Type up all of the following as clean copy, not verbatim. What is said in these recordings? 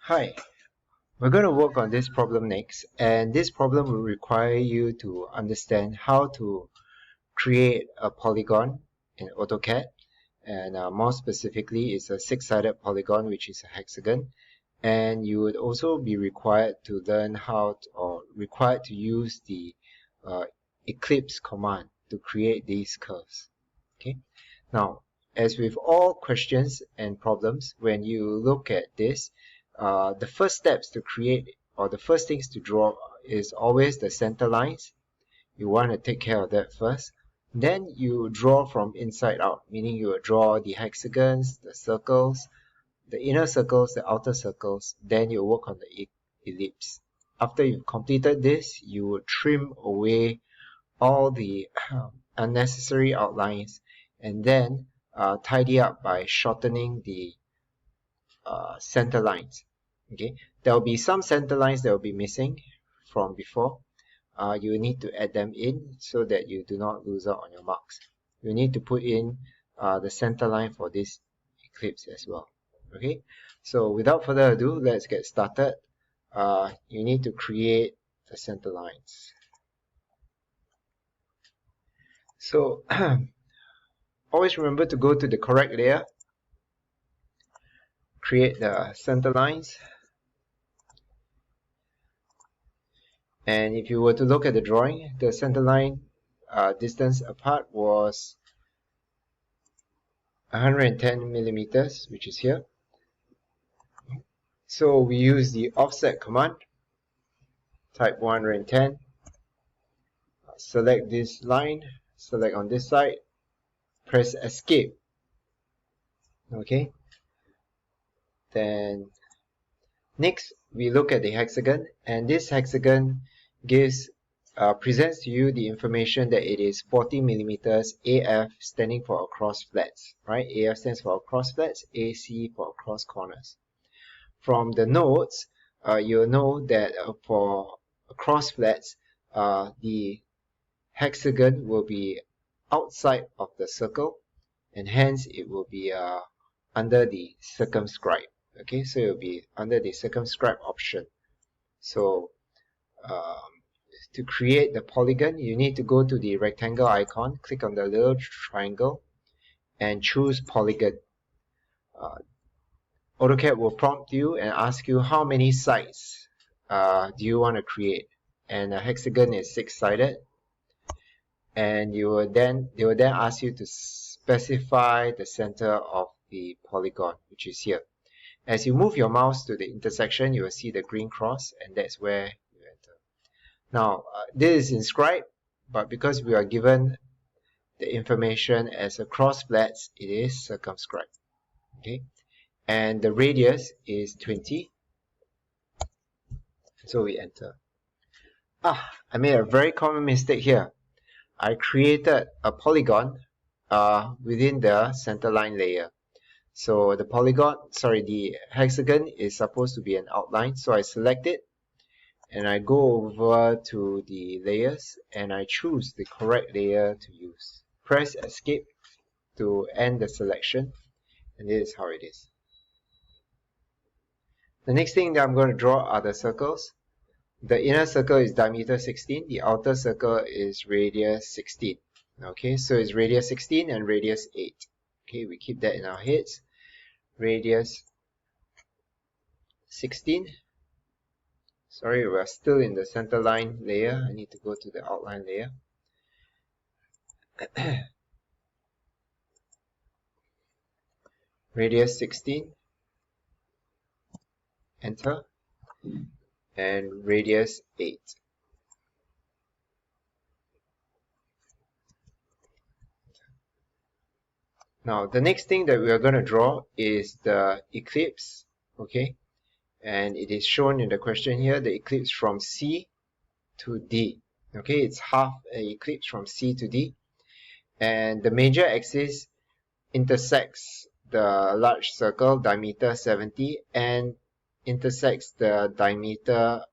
Hi, we're going to work on this problem next, and this problem will require you to understand how to create a polygon in AutoCAD, and more specifically it's a six-sided polygon, which is a hexagon. And you would also be required to learn required to use the Eclipse command to create these curves. Okay, now as with all questions and problems, when you look at this, the first steps to create, or the first things to draw, is always the center lines. You want to take care of that first. Then you draw from inside out, meaning you will draw the hexagons, the circles, the inner circles, the outer circles. Then you work on the ellipse. After you've completed this, you will trim away all the unnecessary outlines, and then tidy up by shortening the center lines. Okay, there will be some center lines that will be missing from before. You need to add them in so that you do not lose out on your marks. You need to put in the center line for this eclipse as well. Okay, so without further ado, let's get started. You need to create the center lines. So always remember to go to the correct layer, create the center lines, and if you were to look at the drawing, the center line distance apart was 110 millimeters, which is here. So we use the offset command, type 110, select this line, select on this side, press escape. Okay, then next we look at the hexagon, and this hexagon presents to you the information that it is 40 millimeters AF, standing for across flats, right? AF stands for across flats, AC for across corners. From the notes, you'll know that for across flats, the hexagon will be outside of the circle, and hence it will be under the circumscribe. Okay, so it will be under the circumscribe option. So to create the polygon, you need to go to the rectangle icon, click on the little triangle, and choose polygon. AutoCAD will prompt you and ask you how many sides do you want to create, and a hexagon is six-sided, and they will then ask you to specify the center of the polygon, which is here. As you move your mouse to the intersection, you will see the green cross, and that's where you enter. Now, this is inscribed, but because we are given the information as across flats, it is circumscribed. Okay, and the radius is 20. So we enter. I made a very common mistake here. I created a polygon within the centerline layer. So the hexagon is supposed to be an outline. So I select it, and I go over to the layers, and I choose the correct layer to use. Press escape to end the selection, and this is how it is. The next thing that I'm going to draw are the circles. The inner circle is diameter 16, the outer circle is radius 16. Okay, so it's radius 16 and radius 8. Okay, we keep that in our heads. Radius 16. Sorry, we're still in the center line layer. I need to go to the outline layer. Radius 16. Enter. And radius 8. Now, the next thing that we are going to draw is the eclipse, okay? And it is shown in the question here, the eclipse from C to D. Okay, it's half an eclipse from C to D. And the major axis intersects the large circle, diameter 70, and intersects the diameter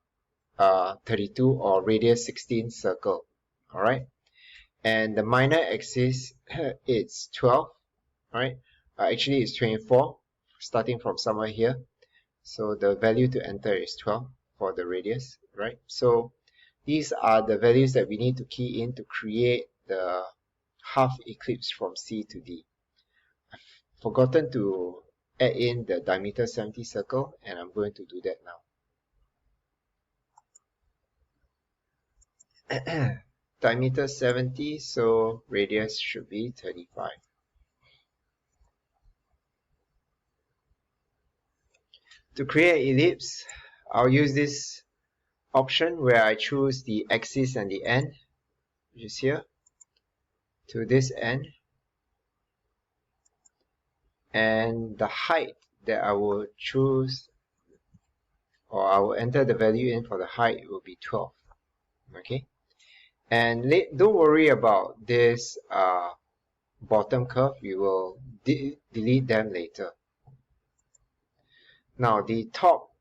32 or radius 16 circle. Alright, and the minor axis it's 12. Right, actually it's 24, starting from somewhere here. So the value to enter is 12 for the radius, right? So these are the values that we need to key in to create the half eclipse from C to D. I've forgotten to add in the diameter 70 circle, and I'm going to do that now. Diameter 70, so radius should be 35. To create ellipse, I'll use this option where I choose the axis and the end, which is here, to this end, and the height that I will choose, or I will enter the value in for the height, will be 12. Okay, and don't worry about this bottom curve. We will delete them later. Now the top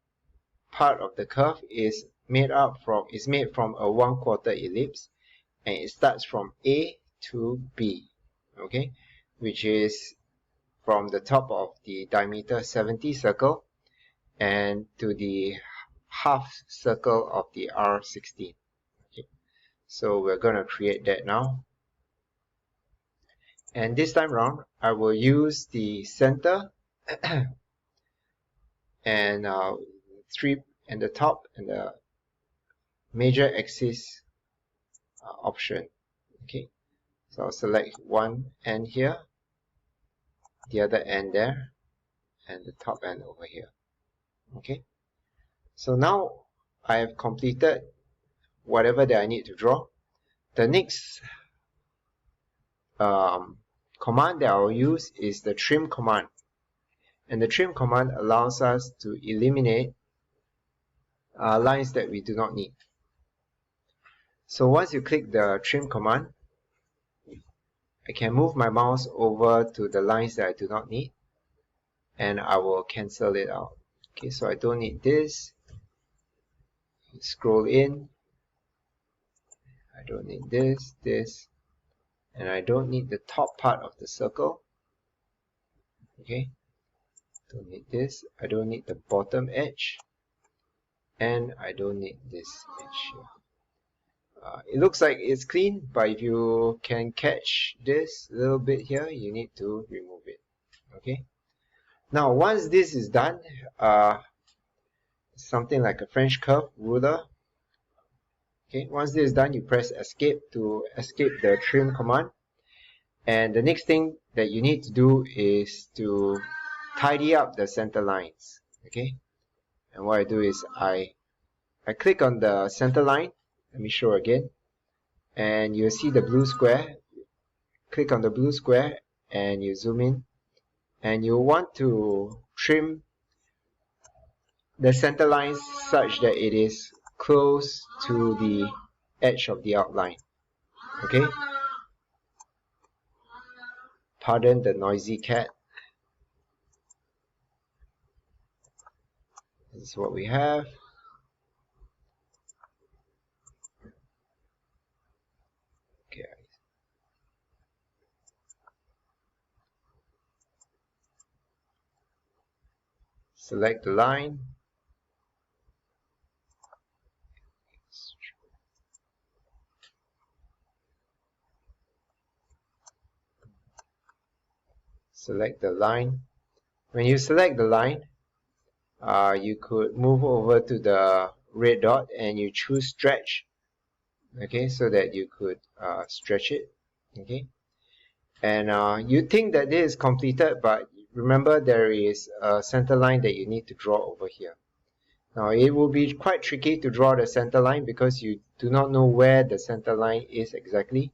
part of the curve is made from a 1/4 ellipse, and it starts from A to B, okay, which is from the top of the diameter 70 circle and to the half circle of the R16. Okay. So we're going to create that now. And this time around, I will use the center and the top and the major axis option. Okay, so I'll select one end here, the other end there, and the top end over here. Okay, so now I have completed whatever that I need to draw. The next command that I'll use is the trim command, and the trim command allows us to eliminate lines that we do not need. So once you click the trim command, I can move my mouse over to the lines that I do not need, and I will cancel it out. Okay, so I don't need this. Scroll in. I don't need this, and I don't need the top part of the circle. Okay, don't need this. I don't need the bottom edge, and I don't need this edge here. It looks like it's clean, but if you can catch this little bit here, you need to remove it. Okay. Now, once this is done, something like a French curve ruler. Okay. Once this is done, you press Escape to escape the trim command. And the next thing that you need to do is to tidy up the center lines. Okay. And what I do is I click on the center line. Let me show again. And you'll see the blue square. Click on the blue square and you zoom in. And you want to trim the center line such that it is close to the edge of the outline. Okay? Pardon the noisy cat. This is what we have. Okay. Select the line. Select the line. When you select the line, you could move over to the red dot and you choose stretch. Okay, so that you could stretch it. Okay, and you think that this is completed, but remember there is a center line that you need to draw over here. Now it will be quite tricky to draw the center line because you do not know where the center line is exactly.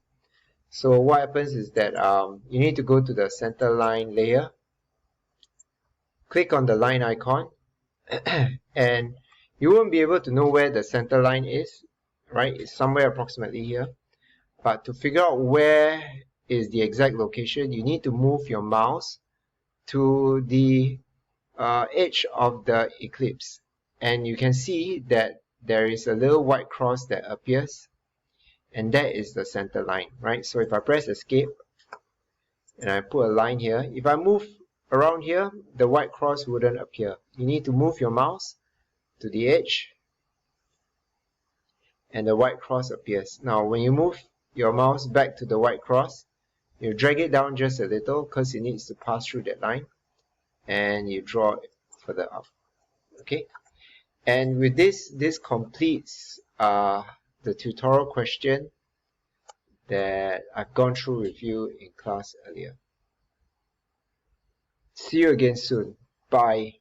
So what happens is that you need to go to the center line layer, click on the line icon, and you won't be able to know where the center line is, right? It's somewhere approximately here. But to figure out where is the exact location, you need to move your mouse to the edge of the eclipse. And you can see that there is a little white cross that appears, and that is the center line, right? So if I press escape and I put a line here, if I move around here, the white cross wouldn't appear. You need to move your mouse to the edge and the white cross appears. Now, when you move your mouse back to the white cross, you drag it down just a little because it needs to pass through that line, and you draw it further up. Okay, and with this completes the tutorial question that I've gone through with you in class earlier. See you again soon. Bye.